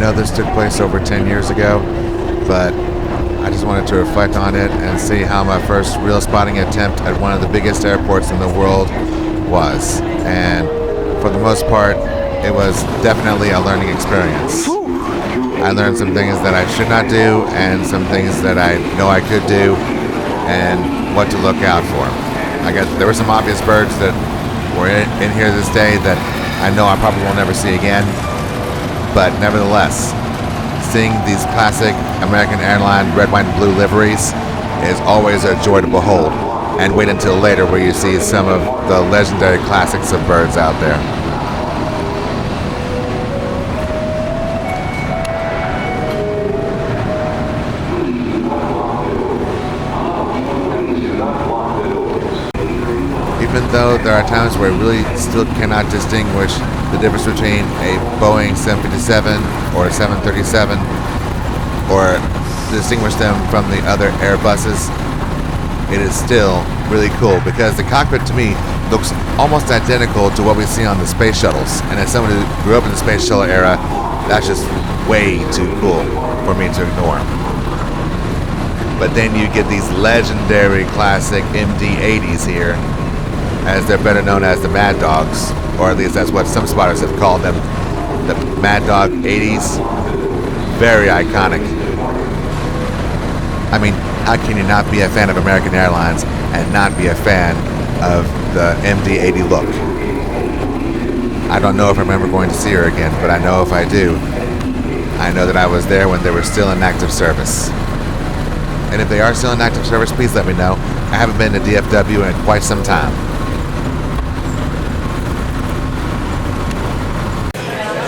know this took place over 10 years ago, but I just wanted to reflect on it and see how my first real spotting attempt at one of the biggest airports in the world was. And for the most part, it was definitely a learning experience. I learned some things that I should not do and some things that I know I could do and what to look out for. There were some obvious birds that were in here this day that I know I probably will never see again, but nevertheless, seeing these classic American Airlines red, white, and blue liveries is always a joy to behold. And wait until later where you see some of the legendary classics of birds out there. Even though there are times where I really still cannot distinguish the difference between a Boeing 757 or a 737, or distinguish them from the other Airbuses, it is still really cool because the cockpit to me looks almost identical to what we see on the space shuttles. And as someone who grew up in the space shuttle era, that's just way too cool for me to ignore. But then you get these legendary classic MD-80s here, as they're better known as the Mad Dogs, or at least that's what some spotters have called them, the Mad Dog 80s. Very iconic. I mean, how can you not be a fan of American Airlines and not be a fan of the MD-80 look? I don't know if I remember going to see her again, but I know if I do, I know that I was there when they were still in active service. And if they are still in active service, please let me know. I haven't been to DFW in quite some time.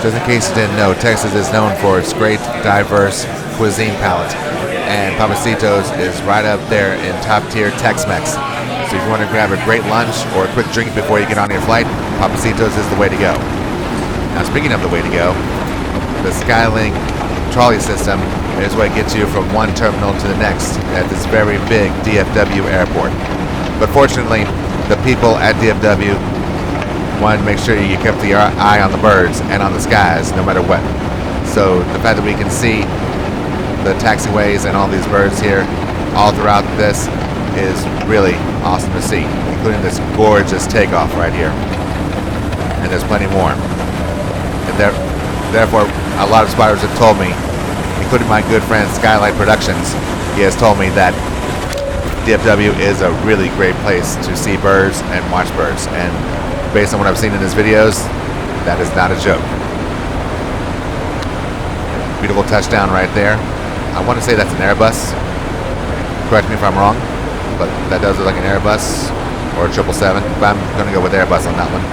Just in case you didn't know, Texas is known for its great, diverse cuisine palette. And Papacitos is right up there in top-tier Tex-Mex. So if you want to grab a great lunch or a quick drink before you get on your flight, Papacitos is the way to go. Now, speaking of the way to go, the Skylink trolley system is what gets you from one terminal to the next at this very big DFW airport. But fortunately, the people at DFW wanted to make sure you kept the eye on the birds and on the skies no matter what. So the fact that we can see the taxiways and all these birds here all throughout this is really awesome to see, including this gorgeous takeoff right here. And there's plenty more. And therefore, a lot of spotters have told me, including my good friend Skylink Productions, he has told me that DFW is a really great place to see birds and watch birds. And based on what I've seen in his videos, that is not a joke. Beautiful touchdown right there. I want to say that's an Airbus. Correct me if I'm wrong, but that does look like an Airbus or a 777, but I'm going to go with Airbus on that one.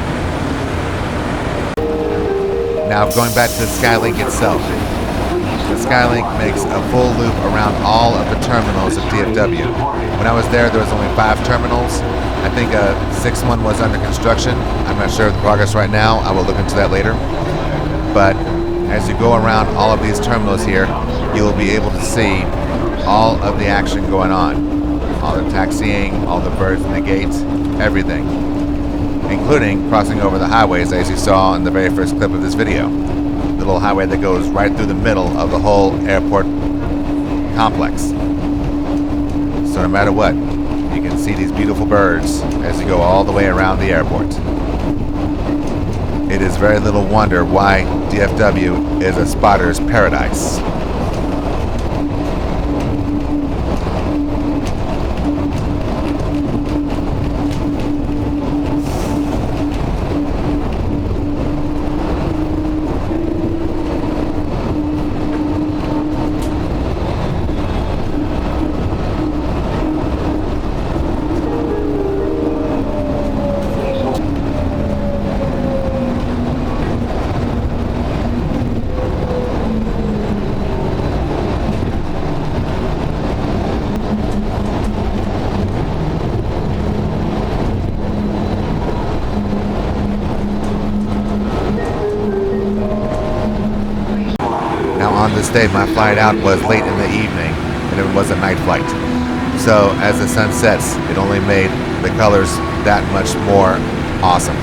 Now, going back to the Skylink itself. The Skylink makes a full loop around all of the terminals of DFW. When I was there was only 5 terminals. I think a 6th one was under construction. I'm not sure of the progress right now. I will look into that later. But as you go around all of these terminals here, you will be able to see all of the action going on. All the taxiing, all the birds in the gates, everything. Including crossing over the highways as you saw in the very first clip of this video. The little highway that goes right through the middle of the whole airport complex. So no matter what, you can see these beautiful birds as you go all the way around the airport. It is very little wonder why DFW is a spotter's paradise. On this day, my flight out was late in the evening, and it was a night flight. So as the sun sets, it only made the colors that much more awesome.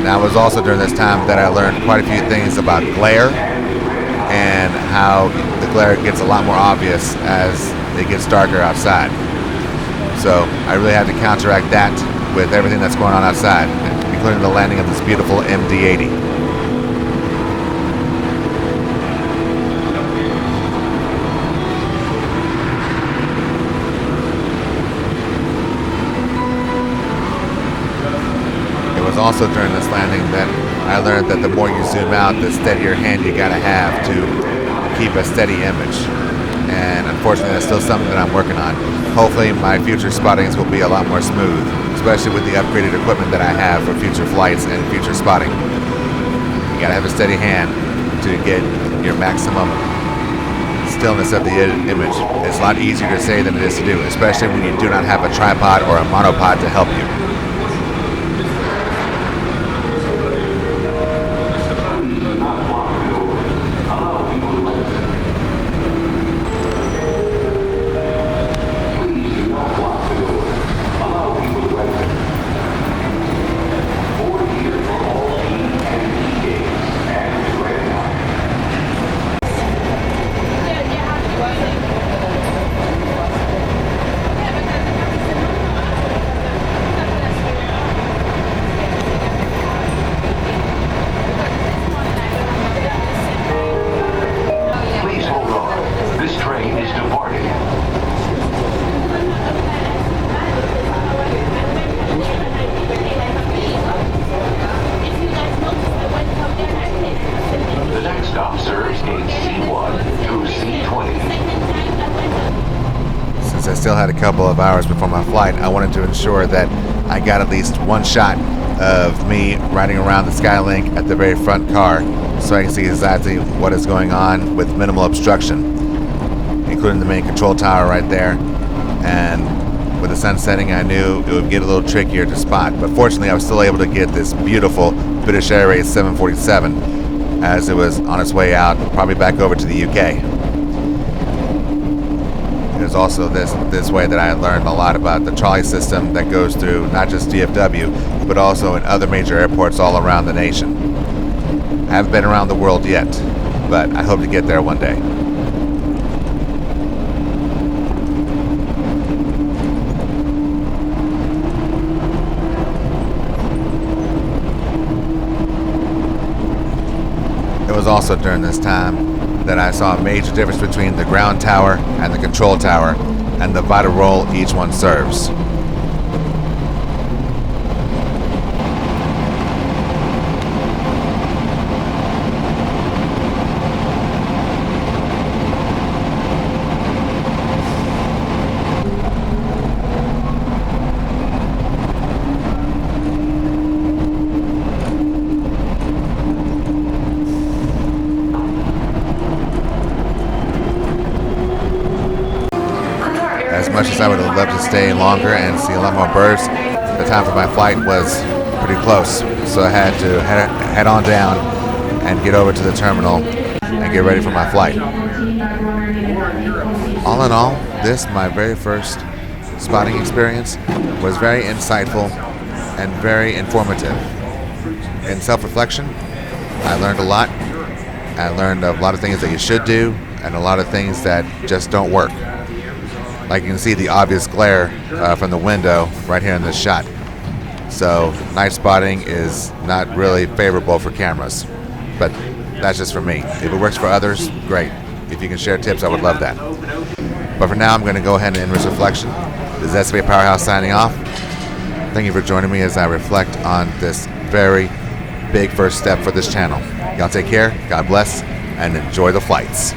Now, it was also during this time that I learned quite a few things about glare and how the glare gets a lot more obvious as it gets darker outside. So I really had to counteract that with everything that's going on outside, including the landing of this beautiful MD-80. Also during this landing that I learned that the more you zoom out, the steadier hand you gotta have to keep a steady image. And unfortunately, that's still something that I'm working on. Hopefully my future spottings will be a lot more smooth, especially with the upgraded equipment that I have for future flights and future spotting. You gotta have a steady hand to get your maximum stillness of the image. It's a lot easier to say than it is to do, especially when you do not have a tripod or a monopod to help you. Since I still had a couple of hours before my flight, I wanted to ensure that I got at least one shot of me riding around the Skylink at the very front car so I can see exactly what is going on with minimal obstruction, including the main control tower right there. And with the sun setting, I knew it would get a little trickier to spot, but fortunately I was still able to get this beautiful British Airways 747 as it was on its way out, probably back over to the UK. There's also this way that I learned a lot about the trolley system that goes through not just DFW, but also in other major airports all around the nation. I haven't been around the world yet, but I hope to get there one day. It was also during this time that I saw a major difference between the ground tower and the control tower and the vital role each one serves. As much as I would have loved to stay longer and see a lot more birds, the time for my flight was pretty close. So I had to head on down and get over to the terminal and get ready for my flight. All in all, this, my very first spotting experience, was very insightful and very informative. In self-reflection, I learned a lot. I learned a lot of things that you should do and a lot of things that just don't work. Like you can see the obvious glare from the window right here in this shot. So night spotting is not really favorable for cameras, but that's just for me. If it works for others, great. If you can share tips, I would love that. But for now, I'm going to go ahead and end this reflection. This is SFAPowerhouse signing off. Thank you for joining me as I reflect on this very big first step for this channel. Y'all take care, God bless, and enjoy the flights.